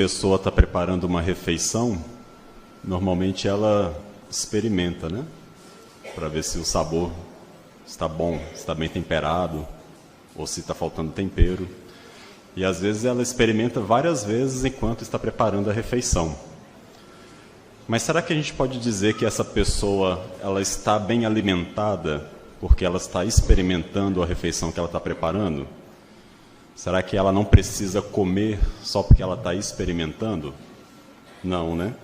pessoa está preparando uma refeição, normalmente ela experimenta, né? Para ver se o sabor está bom, se está bem temperado, ou se está faltando tempero. E às vezes ela experimenta várias vezes enquanto está preparando a refeição. Mas será que a gente pode dizer que essa pessoa ela está bem alimentada porque ela está experimentando a refeição que ela está preparando? Será que ela não precisa comer só porque ela está experimentando? Não, né?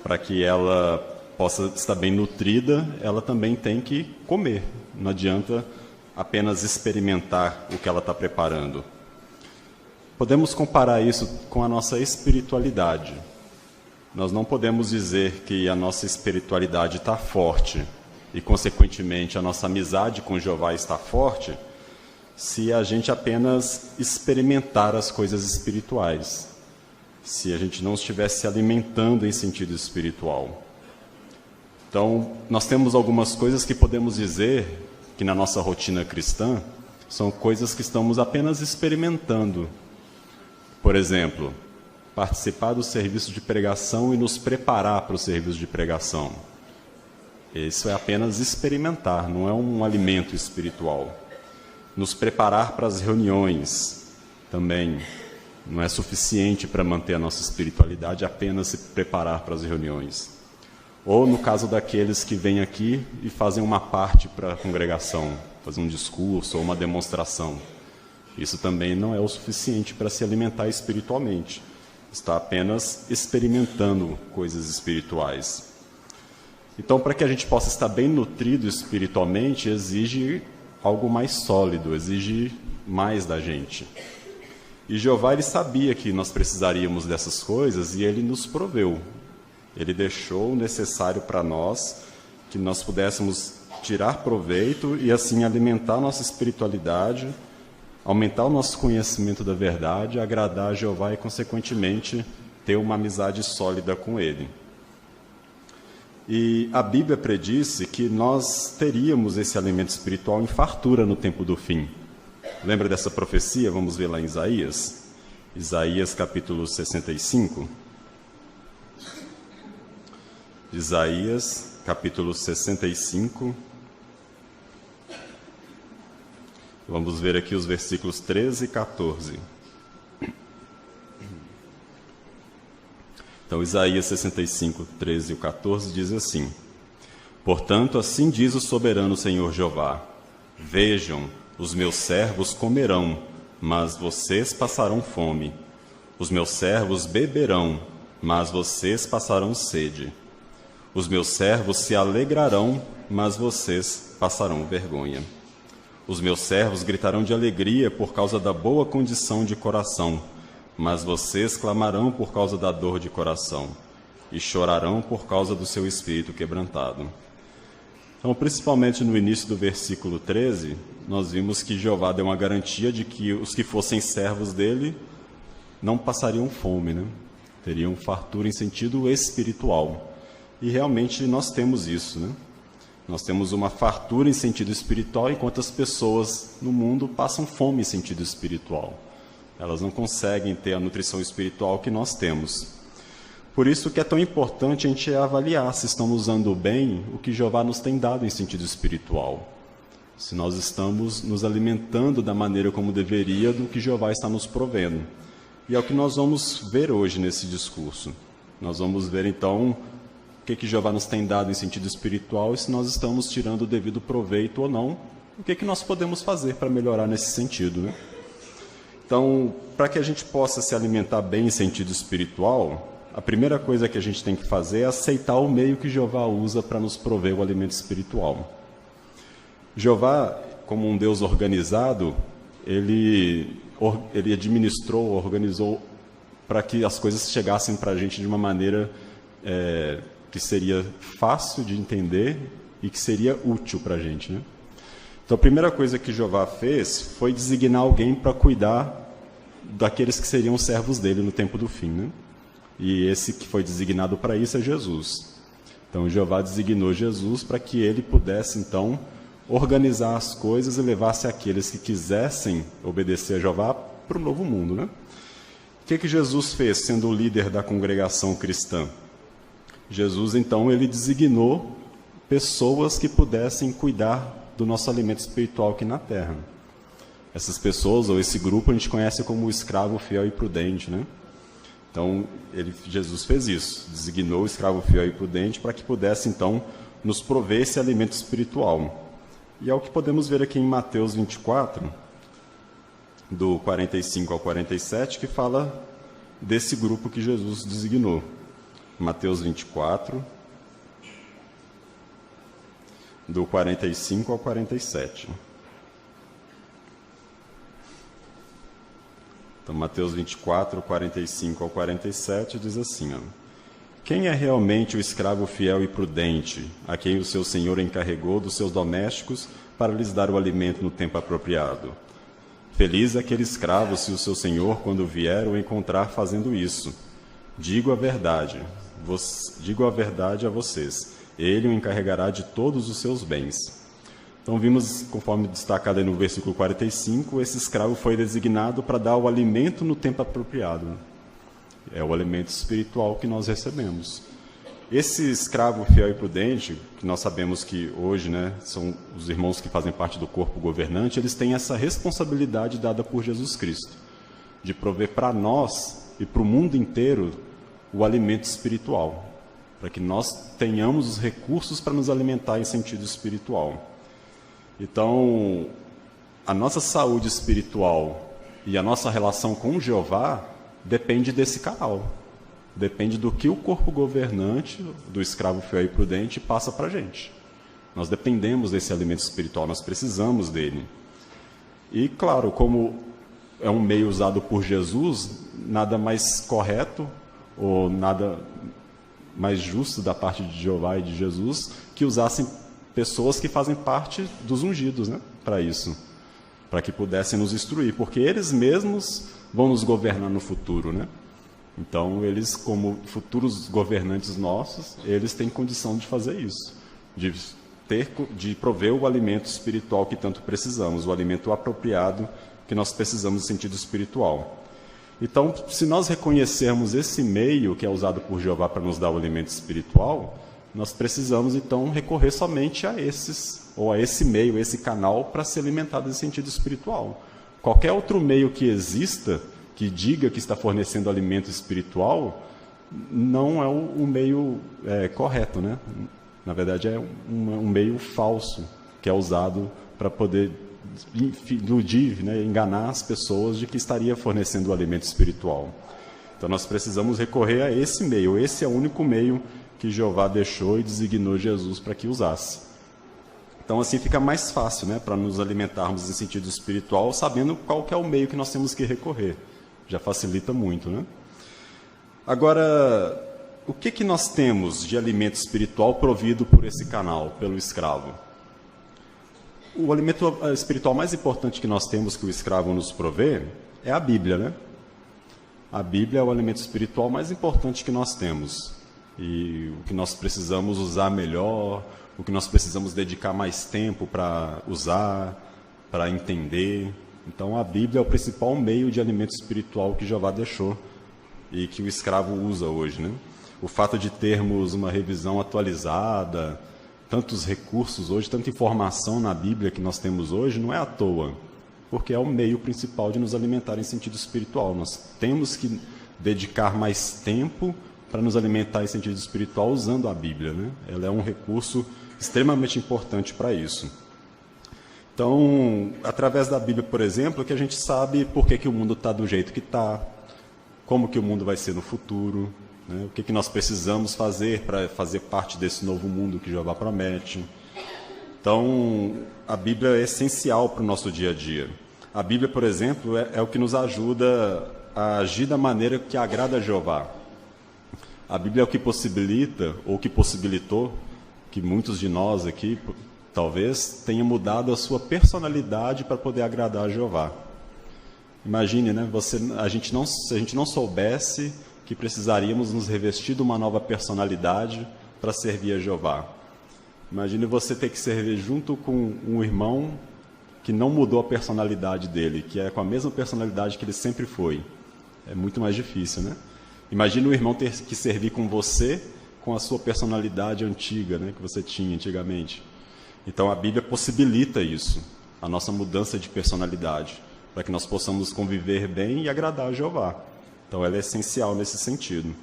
Para que ela possa estar bem nutrida, ela também tem que comer. Não adianta apenas experimentar o que ela está preparando. Podemos comparar isso com a nossa espiritualidade. Nós não podemos dizer que a nossa espiritualidade está forte e, consequentemente, a nossa amizade com Jeová está forte se a gente apenas experimentar as coisas espirituais, se a gente não estiver se alimentando em sentido espiritual. Então, nós temos algumas coisas que podemos dizer que na nossa rotina cristã são coisas que estamos apenas experimentando. Por exemplo, participar do serviço de pregação e nos preparar para o serviço de pregação. Isso é apenas experimentar, não é um alimento espiritual. Nos preparar para as reuniões também não é suficiente para manter a nossa espiritualidade, apenas se preparar para as reuniões. Ou no caso daqueles que vêm aqui e fazem uma parte para a congregação, fazer um discurso ou uma demonstração. Isso também não é o suficiente para se alimentar espiritualmente. Está apenas experimentando coisas espirituais. Então, para que a gente possa estar bem nutrido espiritualmente, exige algo mais sólido, exige mais da gente. E Jeová, ele sabia que nós precisaríamos dessas coisas e ele nos proveu. Ele deixou o necessário para nós, que nós pudéssemos tirar proveito e assim alimentar nossa espiritualidade, aumentar o nosso conhecimento da verdade, agradar a Jeová e, consequentemente, ter uma amizade sólida com Ele. E a Bíblia predisse que nós teríamos esse alimento espiritual em fartura no tempo do fim. Lembra dessa profecia? Vamos ver lá em Isaías. Isaías capítulo 65. Isaías capítulo 65. Vamos ver aqui os versículos 13 e 14. Então, Isaías 65, 13 e 14 diz assim: Portanto, assim diz o soberano Senhor Jeová: Vejam, os meus servos comerão, mas vocês passarão fome. Os meus servos beberão, mas vocês passarão sede. Os meus servos se alegrarão, mas vocês passarão vergonha. Os meus servos gritarão de alegria por causa da boa condição de coração, mas vocês clamarão por causa da dor de coração e chorarão por causa do seu espírito quebrantado. Então, principalmente no início do versículo 13, nós vimos que Jeová deu uma garantia de que os que fossem servos dele não passariam fome, né? Teriam fartura em sentido espiritual. E realmente nós temos isso, né? Nós temos uma fartura em sentido espiritual, enquanto as pessoas no mundo passam fome em sentido espiritual. Elas não conseguem ter a nutrição espiritual que nós temos. Por isso que é tão importante a gente avaliar se estamos usando bem o que Jeová nos tem dado em sentido espiritual. Se nós estamos nos alimentando da maneira como deveria do que Jeová está nos provendo. E é o que nós vamos ver hoje nesse discurso. Nós vamos ver então o que Jeová nos tem dado em sentido espiritual e se nós estamos tirando o devido proveito ou não, o que nós podemos fazer para melhorar nesse sentido, né? Então, para que a gente possa se alimentar bem em sentido espiritual, a primeira coisa que a gente tem que fazer é aceitar o meio que Jeová usa para nos prover o alimento espiritual. Jeová, como um Deus organizado, ele administrou, organizou para que as coisas chegassem para a gente de uma maneira que seria fácil de entender e que seria útil para a gente, né? Então, a primeira coisa que Jeová fez foi designar alguém para cuidar daqueles que seriam servos dele no tempo do fim, né? E esse que foi designado para isso é Jesus. Então, Jeová designou Jesus para que ele pudesse, então, organizar as coisas e levasse aqueles que quisessem obedecer a Jeová para o novo mundo, né? O que Jesus fez, sendo o líder da congregação cristã? Jesus, então, ele designou pessoas que pudessem cuidar do nosso alimento espiritual aqui na terra. Essas pessoas, ou esse grupo, a gente conhece como o escravo fiel e prudente, né? Então, Jesus fez isso, designou o escravo fiel e prudente para que pudesse, então, nos prover esse alimento espiritual. E é o que podemos ver aqui em Mateus 24, do 45 ao 47, que fala desse grupo que Jesus designou. Mateus 24, do 45 ao 47. Então, Mateus 24, 45 ao 47, diz assim, ó: Quem é realmente o escravo fiel e prudente, a quem o seu senhor encarregou dos seus domésticos para lhes dar o alimento no tempo apropriado? Feliz é aquele escravo se o seu senhor, quando vier, o encontrar fazendo isso. Digo a verdade a vocês, ele o encarregará de todos os seus bens. Então vimos, conforme destacado aí no versículo 45, esse escravo foi designado para dar o alimento no tempo apropriado. É o alimento espiritual que nós recebemos. Esse escravo fiel e prudente, que nós sabemos que hoje, né, são os irmãos que fazem parte do corpo governante, eles têm essa responsabilidade dada por Jesus Cristo, de prover para nós e para o mundo inteiro o alimento espiritual, para que nós tenhamos os recursos para nos alimentar em sentido espiritual. Então, a nossa saúde espiritual e a nossa relação com Jeová depende desse canal. Depende do que o corpo governante, do escravo fiel e prudente, passa para a gente. Nós dependemos desse alimento espiritual, nós precisamos dele. E, claro, como é um meio usado por Jesus, nada mais correto ou nada mais justo da parte de Jeová e de Jesus que usassem pessoas que fazem parte dos ungidos, né, para isso, para que pudessem nos instruir, porque eles mesmos vão nos governar no futuro, né? Então, eles, como futuros governantes nossos, eles têm condição de fazer isso, de prover o alimento espiritual que tanto precisamos, o alimento apropriado que nós precisamos no sentido espiritual. Então, se nós reconhecermos esse meio que é usado por Jeová para nos dar o alimento espiritual, nós precisamos, então, recorrer somente a esse meio, esse canal, para se alimentar desse sentido espiritual. Qualquer outro meio que exista, que diga que está fornecendo alimento espiritual, não é o meio correto, né? Na verdade, é um meio falso, que é usado para poder iludir, né, enganar as pessoas de que estaria fornecendo o alimento espiritual. Então, nós precisamos recorrer a esse meio. Esse é o único meio que Jeová deixou e designou Jesus para que usasse. Então, assim fica mais fácil, né, para nos alimentarmos em sentido espiritual, sabendo qual que é o meio que nós temos que recorrer. Já facilita muito, né? Agora, o que nós temos de alimento espiritual provido por esse canal, pelo escravo? O alimento espiritual mais importante que nós temos, que o escravo nos provê, é a Bíblia, né? A Bíblia é o alimento espiritual mais importante que nós temos. E o que nós precisamos usar melhor, o que nós precisamos dedicar mais tempo para usar, para entender. Então, a Bíblia é o principal meio de alimento espiritual que Jeová deixou e que o escravo usa hoje, né? O fato de termos uma revisão atualizada, tantos recursos hoje, tanta informação na Bíblia que nós temos hoje, não é à toa, porque é o meio principal de nos alimentar em sentido espiritual. Nós temos que dedicar mais tempo para nos alimentar em sentido espiritual usando a Bíblia, né? Ela é um recurso extremamente importante para isso. Então, através da Bíblia, por exemplo, que a gente sabe por que o mundo está do jeito que está, como que o mundo vai ser no futuro, né? O que nós precisamos fazer para fazer parte desse novo mundo que Jeová promete. Então, a Bíblia é essencial para o nosso dia a dia. A Bíblia, por exemplo, é o que nos ajuda a agir da maneira que agrada a Jeová. A Bíblia é o que possibilita, ou que possibilitou, que muitos de nós aqui talvez tenha mudado a sua personalidade para poder agradar a Jeová. Imagine, né? Se a gente não soubesse que precisaríamos nos revestir de uma nova personalidade para servir a Jeová. Imagine você ter que servir junto com um irmão que não mudou a personalidade dele, que é com a mesma personalidade que ele sempre foi. É muito mais difícil, né? Imagina o irmão ter que servir com você, com a sua personalidade antiga, né, que você tinha antigamente. Então a Bíblia possibilita isso, a nossa mudança de personalidade, para que nós possamos conviver bem e agradar a Jeová. Então ela é essencial nesse sentido.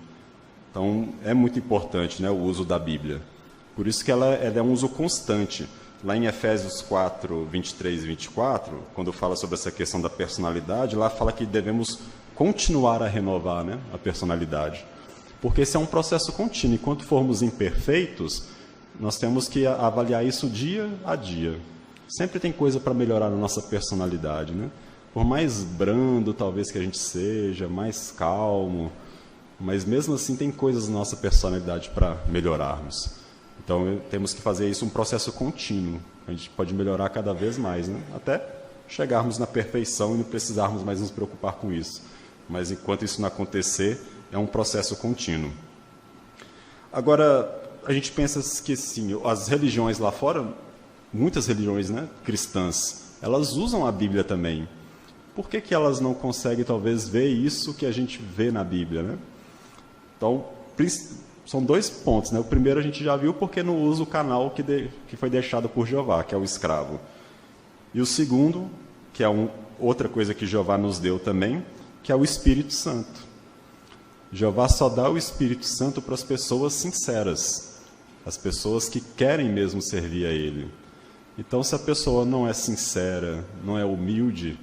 Então é muito importante, né, o uso da Bíblia. Por isso que ela é um uso constante. Lá em Efésios 4, 23 e 24, quando fala sobre essa questão da personalidade, lá fala que devemos continuar a renovar, né, a personalidade. Porque esse é um processo contínuo. Enquanto formos imperfeitos, nós temos que avaliar isso dia a dia. Sempre tem coisa para melhorar na nossa personalidade, né? Por mais brando talvez que a gente seja, mais calmo, mas mesmo assim tem coisas na nossa personalidade para melhorarmos. Então temos que fazer isso um processo contínuo. A gente pode melhorar cada vez mais, né? Até chegarmos na perfeição e não precisarmos mais nos preocupar com isso. Mas enquanto isso não acontecer, é um processo contínuo. Agora, a gente pensa que sim, as religiões lá fora, muitas religiões, né, cristãs, elas usam a Bíblia também. Por que que elas não conseguem, talvez, ver isso que a gente vê na Bíblia, né? Então, são dois pontos, né? O primeiro a gente já viu porque não usa o canal que foi deixado por Jeová, que é o escravo. E o segundo, que é outra coisa que Jeová nos deu também, que é o Espírito Santo. Jeová só dá o Espírito Santo para as pessoas sinceras, as pessoas que querem mesmo servir a Ele. Então, se a pessoa não é sincera, não é humilde,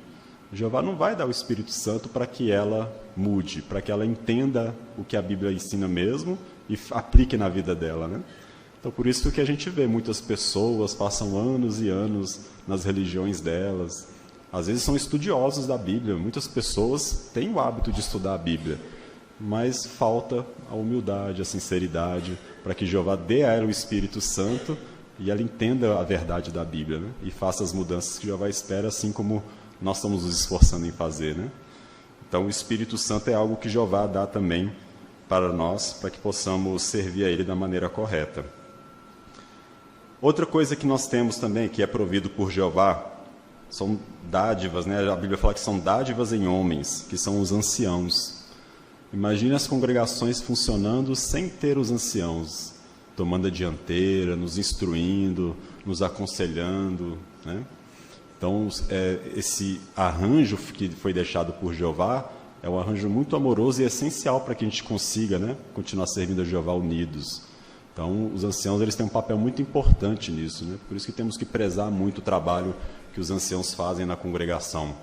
Jeová não vai dar o Espírito Santo para que ela mude, para que ela entenda o que a Bíblia ensina mesmo e aplique na vida dela, né? Então, por isso que a gente vê muitas pessoas passam anos e anos nas religiões delas. Às vezes são estudiosos da Bíblia, muitas pessoas têm o hábito de estudar a Bíblia, mas falta a humildade, a sinceridade, para que Jeová dê a ela o Espírito Santo e ela entenda a verdade da Bíblia, né? E faça as mudanças que Jeová espera, assim como nós estamos nos esforçando em fazer, né? Então, o Espírito Santo é algo que Jeová dá também para nós, para que possamos servir a Ele da maneira correta. Outra coisa que nós temos também, que é provido por Jeová, são dádivas, né? A Bíblia fala que são dádivas em homens, que são os anciãos. Imagine as congregações funcionando sem ter os anciãos, tomando a dianteira, nos instruindo, nos aconselhando, né? Então, esse arranjo que foi deixado por Jeová é um arranjo muito amoroso e essencial para que a gente consiga, né, continuar servindo a Jeová unidos. Então, os anciãos eles têm um papel muito importante nisso, né? Por isso que temos que prezar muito o trabalho que os anciãos fazem na congregação.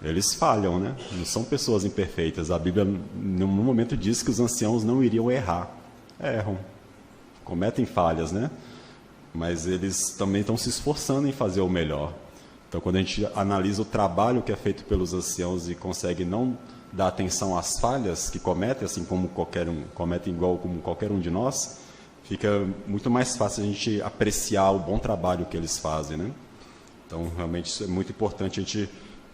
Eles falham, né? Não são pessoas imperfeitas. A Bíblia, em nenhum momento, diz que os anciãos não iriam errar. Erram, cometem falhas, né? Mas eles também estão se esforçando em fazer o melhor. Então, quando a gente analisa o trabalho que é feito pelos anciãos e consegue não dar atenção às falhas que cometem, assim como cometem igual como qualquer um de nós, fica muito mais fácil a gente apreciar o bom trabalho que eles fazem, né? Então, realmente, isso é muito importante a gente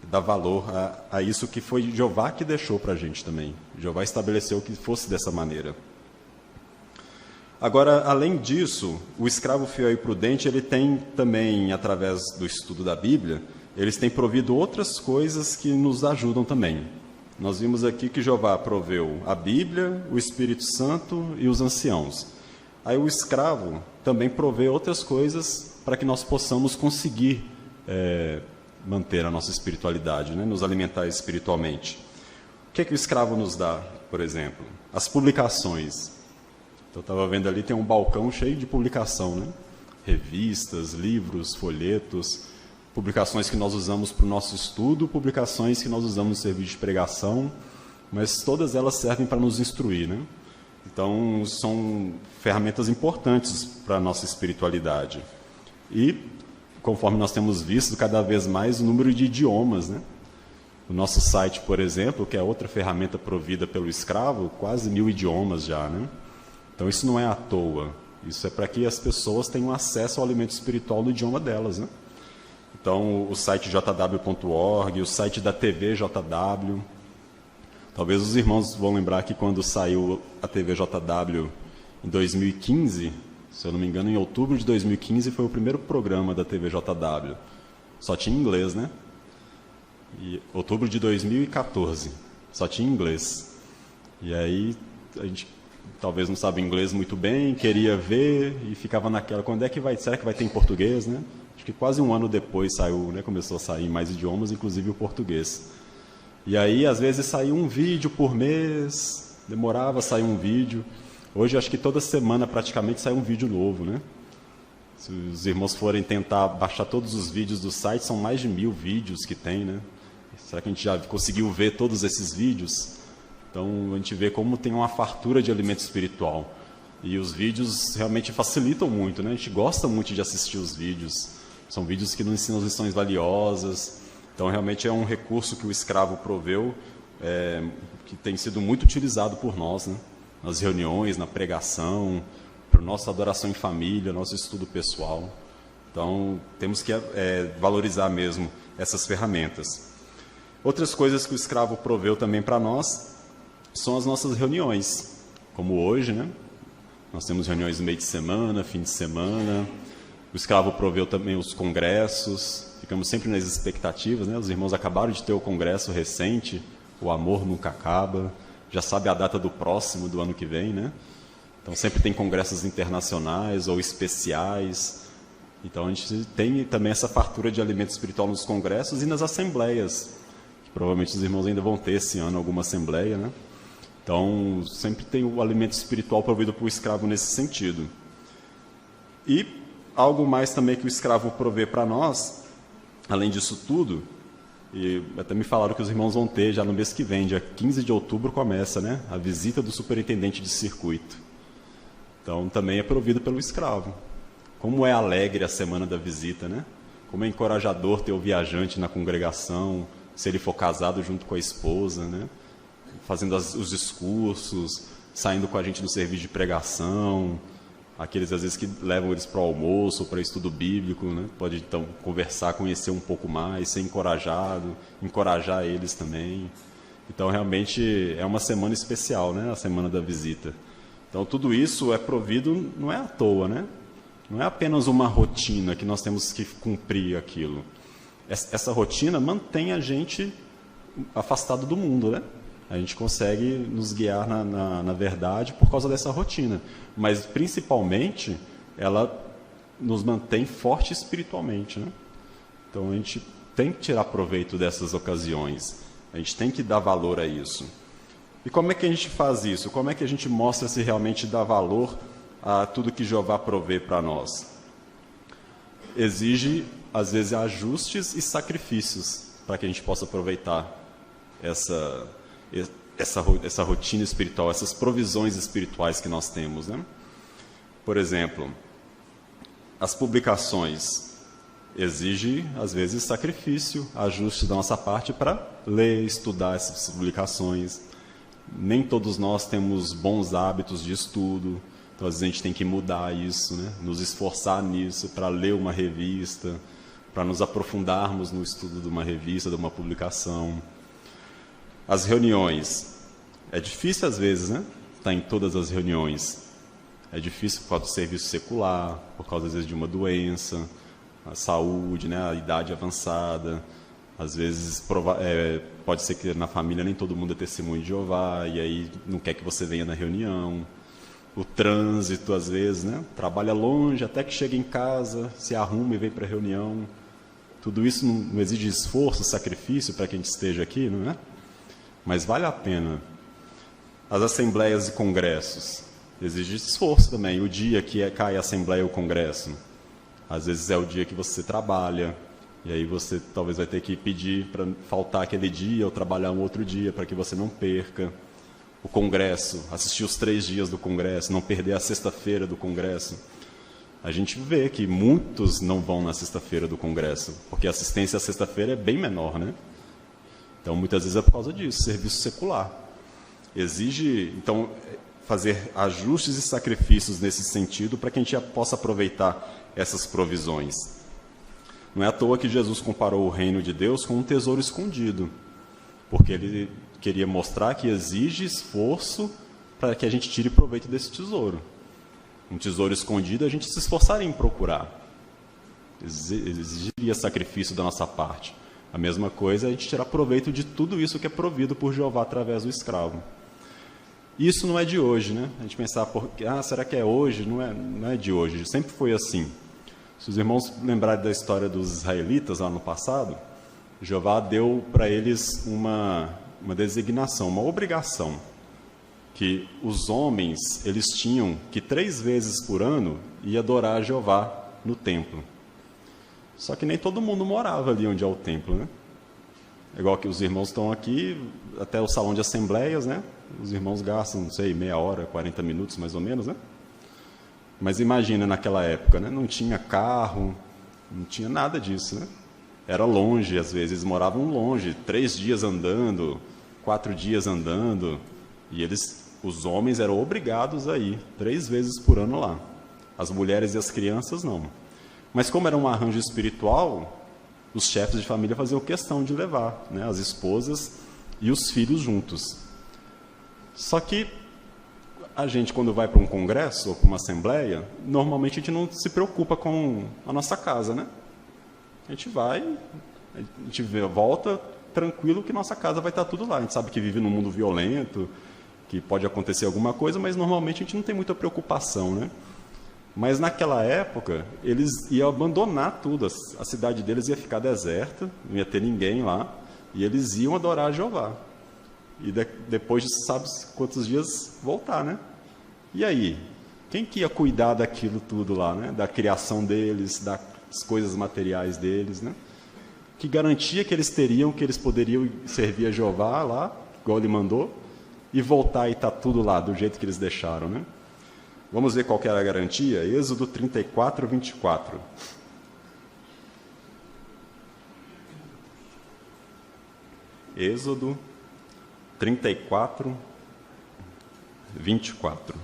dar valor a isso que foi Jeová que deixou para a gente também. Jeová estabeleceu que fosse dessa maneira. Agora, além disso, o escravo fiel e prudente, ele tem também, através do estudo da Bíblia, eles têm provido outras coisas que nos ajudam também. Nós vimos aqui que Jeová proveu a Bíblia, o Espírito Santo e os anciãos. Aí o escravo também provê outras coisas para que nós possamos conseguir manter a nossa espiritualidade, né? Nos alimentar espiritualmente. O que é que o escravo nos dá, por exemplo? As publicações. Então, eu estava vendo ali, tem um balcão cheio de publicação, né? Revistas, livros, folhetos, publicações que nós usamos para o nosso estudo, publicações que nós usamos no serviço de pregação, mas todas elas servem para nos instruir, né? Então, são ferramentas importantes para a nossa espiritualidade. E, conforme nós temos visto cada vez mais, o número de idiomas, né? O nosso site, por exemplo, que é outra ferramenta provida pelo escravo, quase 1000 idiomas já, né? Então, isso não é à toa. Isso é para que as pessoas tenham acesso ao alimento espiritual no idioma delas, né? Então, o site jw.org, o site da TV JW. Talvez os irmãos vão lembrar que quando saiu a TV JW em 2015, se eu não me engano, em outubro de 2015, foi o primeiro programa da TV JW. Só tinha inglês, né? E outubro de 2014 só tinha inglês. E aí a gente talvez não sabe inglês muito bem, queria ver e ficava naquela, quando é que vai, será que vai ter em português, né? Acho que quase um ano depois saiu, né, começou a sair mais idiomas, inclusive o português. E aí às vezes saía um vídeo por mês, demorava a sair um vídeo. Hoje acho que toda semana praticamente sai um vídeo novo, né? Se os irmãos forem tentar baixar todos os vídeos do site, são mais de 1000 vídeos que tem, né? Será que a gente já conseguiu ver todos esses vídeos? Então, a gente vê como tem uma fartura de alimento espiritual. E os vídeos realmente facilitam muito, né? A gente gosta muito de assistir os vídeos. São vídeos que nos ensinam lições valiosas. Então, realmente é um recurso que o escravo proveu, que tem sido muito utilizado por nós, né? Nas reuniões, na pregação, para nossa adoração em família, nosso estudo pessoal. Então, temos que valorizar mesmo essas ferramentas. Outras coisas que o escravo proveu também para nós são as nossas reuniões, como hoje, né? Nós temos reuniões no meio de semana, fim de semana. O escravo proveu também os congressos, ficamos sempre nas expectativas, né? Os irmãos acabaram de ter o congresso recente, o Amor Nunca Acaba, já sabe a data do próximo, do ano que vem, né? Então sempre tem congressos internacionais ou especiais. Então a gente tem também essa fartura de alimento espiritual nos congressos e nas assembleias, que provavelmente os irmãos ainda vão ter esse ano alguma assembleia, né? Então, sempre tem o alimento espiritual provido para o escravo nesse sentido. E algo mais também que o escravo provê para nós, além disso tudo, e até me falaram que os irmãos vão ter já no mês que vem, dia 15 de outubro começa, né, a visita do superintendente de circuito. Então, também é provido pelo escravo. Como é alegre a semana da visita, né? Como é encorajador ter o viajante na congregação, se ele for casado junto com a esposa, né? Fazendo os discursos, saindo com a gente no serviço de pregação, aqueles às vezes que levam eles para o almoço, para estudo bíblico, né? Pode então conversar, conhecer um pouco mais, ser encorajado, encorajar eles também. Então realmente é uma semana especial, né? A semana da visita. Então tudo isso é provido, não é à toa, né? Não é apenas uma rotina que nós temos que cumprir aquilo. Essa rotina mantém a gente afastado do mundo, né? A gente consegue nos guiar na verdade por causa dessa rotina. Mas, principalmente, ela nos mantém forte espiritualmente, né? Então, a gente tem que tirar proveito dessas ocasiões. A gente tem que dar valor a isso. E como é que a gente faz isso? Como é que a gente mostra se realmente dá valor a tudo que Jeová provê para nós? Exige, às vezes, ajustes e sacrifícios para que a gente possa aproveitar essa rotina espiritual, essas provisões espirituais que nós temos, né? Por exemplo, as publicações exigem, às vezes, sacrifício, ajuste da nossa parte para ler, estudar essas publicações. Nem todos nós temos bons hábitos de estudo, então às vezes a gente tem que mudar isso, né? Nos esforçar nisso para ler uma revista, para nos aprofundarmos no estudo de uma revista, de uma publicação. As reuniões, é difícil às vezes, né? Estar em todas as reuniões. É difícil por causa do serviço secular, por causa às vezes de uma doença, a saúde, né? A idade avançada. Às vezes pode ser que na família nem todo mundo é testemunho de Jeová, e aí não quer que você venha na reunião. O trânsito, às vezes, né? Trabalha longe, até que chega em casa, se arruma e vem para a reunião. Tudo isso não exige esforço, sacrifício para que a gente esteja aqui, não é? Mas vale a pena. As assembleias e congressos exigem esforço também. O dia que cai a assembleia ou congresso, às vezes é o dia que você trabalha, e aí você talvez vai ter que pedir para faltar aquele dia ou trabalhar um outro dia para que você não perca. O congresso, assistir os 3 dias do congresso, não perder a sexta-feira do congresso. A gente vê que muitos não vão na sexta-feira do congresso, porque a assistência à sexta-feira é bem menor, né? Então, muitas vezes é por causa disso, serviço secular. Exige, então, fazer ajustes e sacrifícios nesse sentido para que a gente possa aproveitar essas provisões. Não é à toa que Jesus comparou o reino de Deus com um tesouro escondido, porque ele queria mostrar que exige esforço para que a gente tire proveito desse tesouro. Um tesouro escondido a gente se esforçaria em procurar. Exigiria sacrifício da nossa parte. A mesma coisa é a gente tirar proveito de tudo isso que é provido por Jeová através do escravo. Isso não é de hoje, né? A gente pensar, será que é hoje? Não é de hoje, sempre foi assim. Se os irmãos lembrarem da história dos israelitas lá no passado, Jeová deu para eles uma designação, uma obrigação, que os homens, eles tinham que 3 vezes por ano ir adorar a Jeová no templo. Só que nem todo mundo morava ali onde é o templo, né? É igual que os irmãos estão aqui, até o salão de assembleias, né? Os irmãos gastam, não sei, meia hora, 40 minutos mais ou menos, né? Mas imagina naquela época, né? Não tinha carro, não tinha nada disso, né? Era longe, às vezes, eles moravam longe, 3 dias andando, 4 dias andando, e os homens eram obrigados a ir 3 vezes por ano lá. As mulheres e as crianças não. Mas como era um arranjo espiritual, os chefes de família faziam questão de levar, né, as esposas e os filhos juntos. Só que a gente, quando vai para um congresso ou para uma assembleia, normalmente a gente não se preocupa com a nossa casa, né? A gente vai, a gente volta tranquilo que nossa casa vai estar tudo lá. A gente sabe que vive num mundo violento, que pode acontecer alguma coisa, mas normalmente a gente não tem muita preocupação, né? Mas naquela época, eles iam abandonar tudo, a cidade deles ia ficar deserta, não ia ter ninguém lá, e eles iam adorar a Jeová. E depois de sabe quantos dias voltar, né? E aí? Quem que ia cuidar daquilo tudo lá, né? Da criação deles, das coisas materiais deles, né? Que garantia que eles teriam que eles poderiam servir a Jeová lá, igual ele mandou, e voltar e estar tudo lá, do jeito que eles deixaram, né? Vamos ver qual que era a garantia? Êxodo 34, 24. Êxodo 34, 24.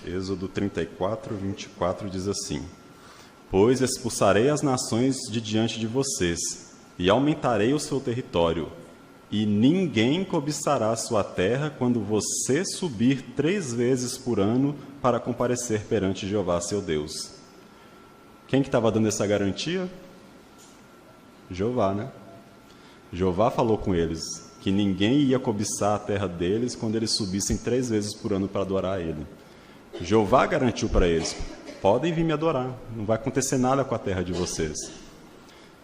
Êxodo 34, 24 diz assim: Pois expulsarei as nações de diante de vocês, e aumentarei o seu território, e ninguém cobiçará sua terra quando você subir 3 vezes por ano para comparecer perante Jeová, seu Deus. Quem que estava dando essa garantia? Jeová, né? Jeová falou com eles que ninguém ia cobiçar a terra deles quando eles subissem 3 vezes por ano para adorar a Ele. Jeová garantiu para eles: podem vir me adorar, não vai acontecer nada com a terra de vocês.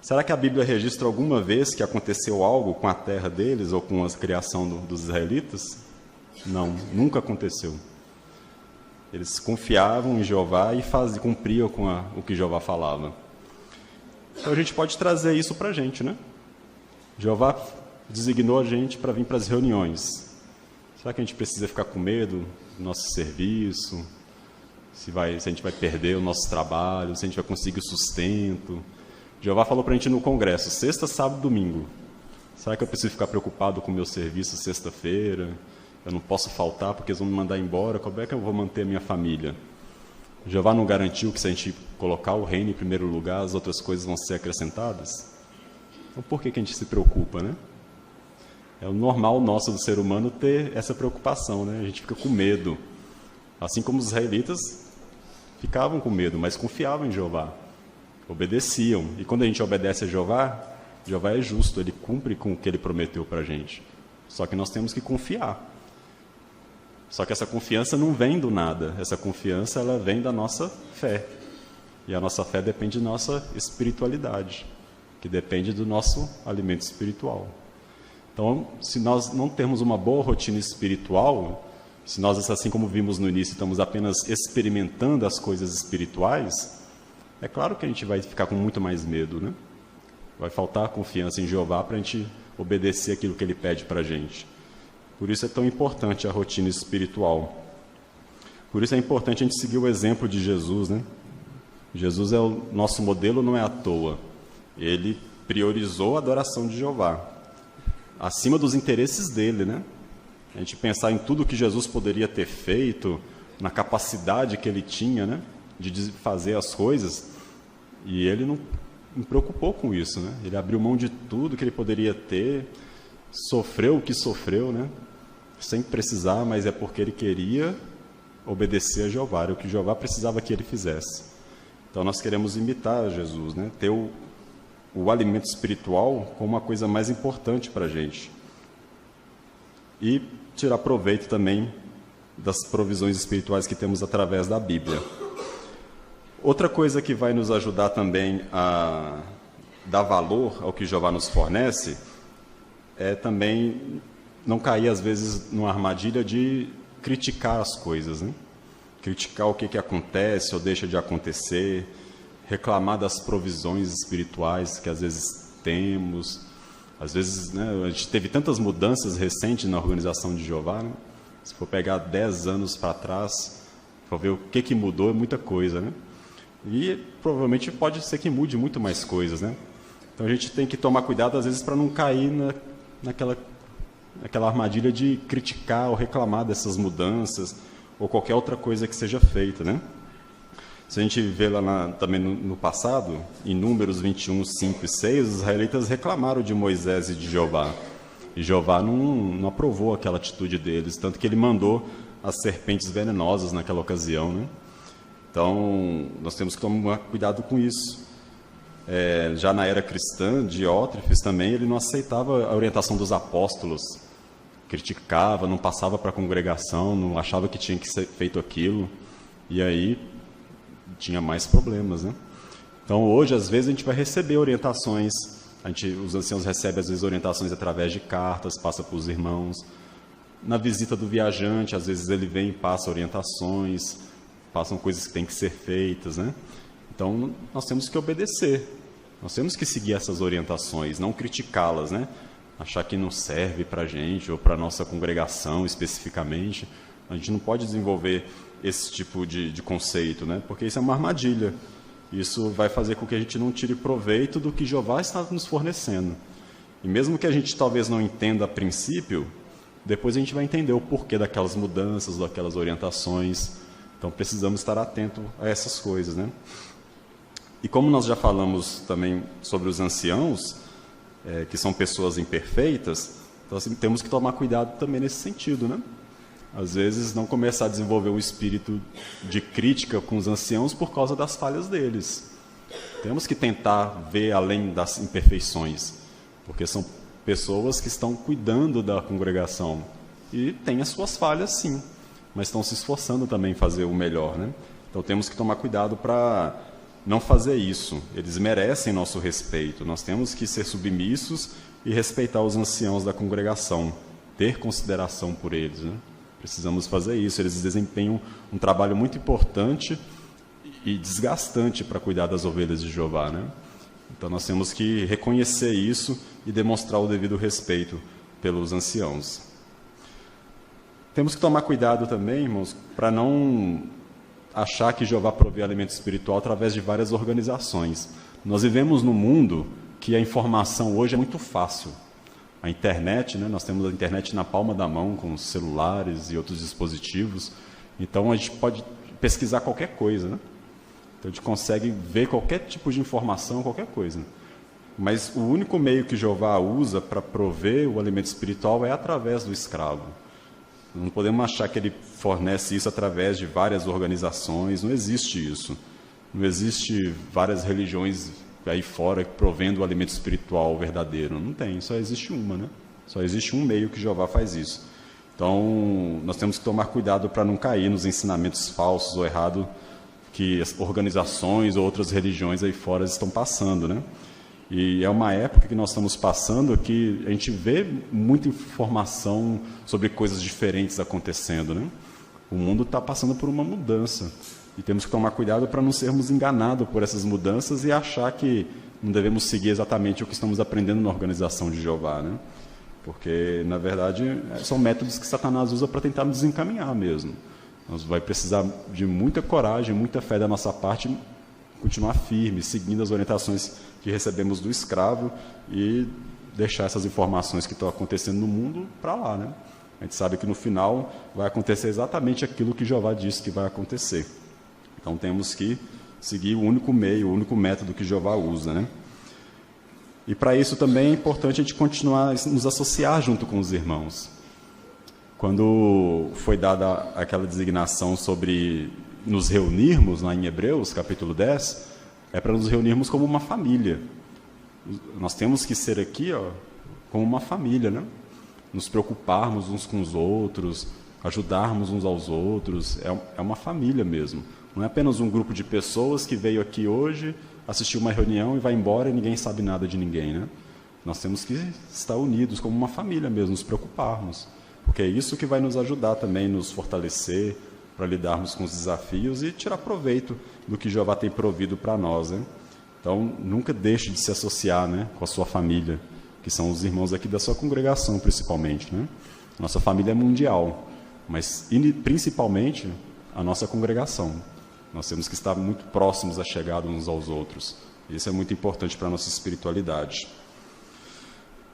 Será que a Bíblia registra alguma vez que aconteceu algo com a terra deles ou com a criação dos israelitas? Não, nunca aconteceu. Eles confiavam em Jeová e cumpriam com o que Jeová falava. Então a gente pode trazer isso para a gente, né? Jeová designou a gente para vir para as reuniões. Será que a gente precisa ficar com medo do nosso serviço? Se a gente vai perder o nosso trabalho, se a gente vai conseguir o sustento? Jeová falou para a gente no congresso, sexta, sábado, domingo. Será que eu preciso ficar preocupado com o meu serviço sexta-feira? Eu não posso faltar porque eles vão me mandar embora? Como é que eu vou manter a minha família? Jeová não garantiu que se a gente colocar o reino em primeiro lugar, as outras coisas vão ser acrescentadas? Então por que a gente se preocupa, né? É o normal nosso do ser humano ter essa preocupação, né? A gente fica com medo. Assim como os israelitas ficavam com medo, mas confiavam em Jeová. Obedeciam. E quando a gente obedece a Jeová, Jeová é justo, Ele cumpre com o que Ele prometeu para a gente. Só que nós temos que confiar. Só que essa confiança não vem do nada. Essa confiança, ela vem da nossa fé. E a nossa fé depende da nossa espiritualidade, que depende do nosso alimento espiritual. Então, se nós não temos uma boa rotina espiritual, se nós, assim como vimos no início, estamos apenas experimentando as coisas espirituais, é claro que a gente vai ficar com muito mais medo, né? Vai faltar confiança em Jeová para a gente obedecer aquilo que Ele pede para a gente. Por isso é tão importante a rotina espiritual. Por isso é importante a gente seguir o exemplo de Jesus, né? Jesus é o nosso modelo, não é à toa. Ele priorizou a adoração de Jeová, acima dos interesses dele, né? A gente pensar em tudo que Jesus poderia ter feito, na capacidade que ele tinha, né, de fazer as coisas, e ele não preocupou com isso, né? Ele abriu mão de tudo que ele poderia ter, sofreu o que sofreu, né? Sem precisar, mas é porque ele queria obedecer a Jeová, era o que Jeová precisava que ele fizesse. Então nós queremos imitar Jesus, né? Ter o alimento espiritual como uma coisa mais importante para a gente. E tirar proveito também das provisões espirituais que temos através da Bíblia. Outra coisa que vai nos ajudar também a dar valor ao que Jeová nos fornece é também não cair, às vezes, numa armadilha de criticar as coisas, né? Criticar o que acontece ou deixa de acontecer, reclamar das provisões espirituais que às vezes temos. Às vezes, né, a gente teve tantas mudanças recentes na organização de Jeová, né? Se for pegar 10 anos para trás, para ver o que mudou, é muita coisa, né? E provavelmente pode ser que mude muito mais coisas, né? Então a gente tem que tomar cuidado, às vezes, para não cair naquela armadilha de criticar ou reclamar dessas mudanças ou qualquer outra coisa que seja feita, né? Se a gente vê lá também no passado, em Números 21, 5 e 6, os israelitas reclamaram de Moisés e de Jeová. E Jeová não aprovou aquela atitude deles, tanto que ele mandou as serpentes venenosas naquela ocasião, né? Então, nós temos que tomar cuidado com isso. Já na era cristã, Diótrefes também, ele não aceitava a orientação dos apóstolos, criticava, não passava para a congregação, não achava que tinha que ser feito aquilo, e aí tinha mais problemas, né? Então, hoje, às vezes, a gente vai receber orientações, os anciãos recebem, às vezes, orientações através de cartas, passa para os irmãos. Na visita do viajante, às vezes, ele vem e passa orientações, passam coisas que têm que ser feitas, né? Então, nós temos que obedecer, nós temos que seguir essas orientações, não criticá-las, né? Achar que não serve para a gente ou para a nossa congregação especificamente. A gente não pode desenvolver esse tipo de conceito, né? Porque isso é uma armadilha. Isso vai fazer com que a gente não tire proveito do que Jeová está nos fornecendo. E mesmo que a gente talvez não entenda a princípio, depois a gente vai entender o porquê daquelas mudanças, daquelas orientações. Então precisamos estar atentos a essas coisas, né? E como nós já falamos também sobre os anciãos, que são pessoas imperfeitas, então assim, temos que tomar cuidado também nesse sentido, né? Às vezes não começar a desenvolver um espírito de crítica com os anciãos por causa das falhas deles. Temos que tentar ver além das imperfeições, porque são pessoas que estão cuidando da congregação e têm as suas falhas, sim, mas estão se esforçando também em fazer o melhor, né? Então temos que tomar cuidado para não fazer isso. Eles merecem nosso respeito. Nós temos que ser submissos e respeitar os anciãos da congregação, ter consideração por eles, né? Precisamos fazer isso. Eles desempenham um trabalho muito importante e desgastante para cuidar das ovelhas de Jeová, né? Então nós temos que reconhecer isso e demonstrar o devido respeito pelos anciãos. Temos que tomar cuidado também, irmãos, para não achar que Jeová provê alimento espiritual através de várias organizações. Nós vivemos num mundo que a informação hoje é muito fácil. A internet, né? Nós temos a internet na palma da mão, com celulares e outros dispositivos. Então, a gente pode pesquisar qualquer coisa, né? Então, a gente consegue ver qualquer tipo de informação, qualquer coisa. Mas o único meio que Jeová usa para prover o alimento espiritual é através do escravo. Não podemos achar que ele fornece isso através de várias organizações. Não existe isso. Não existe várias religiões aí fora provendo o alimento espiritual verdadeiro. Não tem, só existe uma, né? Só existe um meio que Jeová faz isso. Então, nós temos que tomar cuidado para não cair nos ensinamentos falsos ou errados que as organizações ou outras religiões aí fora estão passando, né? E é uma época que nós estamos passando que a gente vê muita informação sobre coisas diferentes acontecendo, né? O mundo está passando por uma mudança e temos que tomar cuidado para não sermos enganados por essas mudanças e achar que não devemos seguir exatamente o que estamos aprendendo na organização de Jeová, né? Porque, na verdade, são métodos que Satanás usa para tentar nos desencaminhar mesmo. Nós vai precisar de muita coragem, muita fé da nossa parte, continuar firme, seguindo as orientações que recebemos do escravo e deixar essas informações que estão acontecendo no mundo para lá, né? A gente sabe que no final vai acontecer exatamente aquilo que Jeová disse que vai acontecer. Então temos que seguir o único meio, o único método que Jeová usa, né? E para isso também é importante a gente continuar a nos associar junto com os irmãos. Quando foi dada aquela designação sobre nos reunirmos, lá em Hebreus, capítulo 10, é para nos reunirmos como uma família. Nós temos que ser aqui, como uma família, né? Nos preocuparmos uns com os outros, ajudarmos uns aos outros, é uma família mesmo. Não é apenas um grupo de pessoas que veio aqui hoje, assistiu uma reunião e vai embora e ninguém sabe nada de ninguém, né? Nós temos que estar unidos como uma família mesmo, nos preocuparmos, porque é isso que vai nos ajudar também, nos fortalecer, para lidarmos com os desafios e tirar proveito do que Jeová tem provido para nós, né? Então, nunca deixe de se associar, né, com a sua família, que são os irmãos aqui da sua congregação, principalmente, né? Nossa família é mundial, mas principalmente a nossa congregação. Nós temos que estar muito próximos, achegados uns aos outros. Isso é muito importante para a nossa espiritualidade.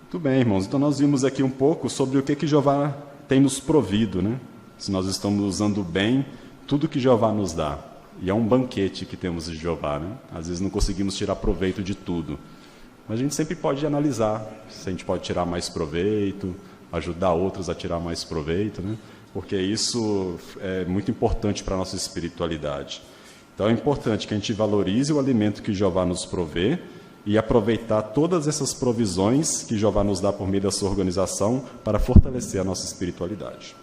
Muito bem, irmãos. Então, nós vimos aqui um pouco sobre o que Jeová tem nos provido, né? Se nós estamos usando bem tudo que Jeová nos dá. E é um banquete que temos de Jeová, né? Às vezes não conseguimos tirar proveito de tudo. Mas a gente sempre pode analisar se a gente pode tirar mais proveito, ajudar outros a tirar mais proveito, né? Porque isso é muito importante para a nossa espiritualidade. Então é importante que a gente valorize o alimento que Jeová nos provê e aproveitar todas essas provisões que Jeová nos dá por meio da sua organização para fortalecer a nossa espiritualidade.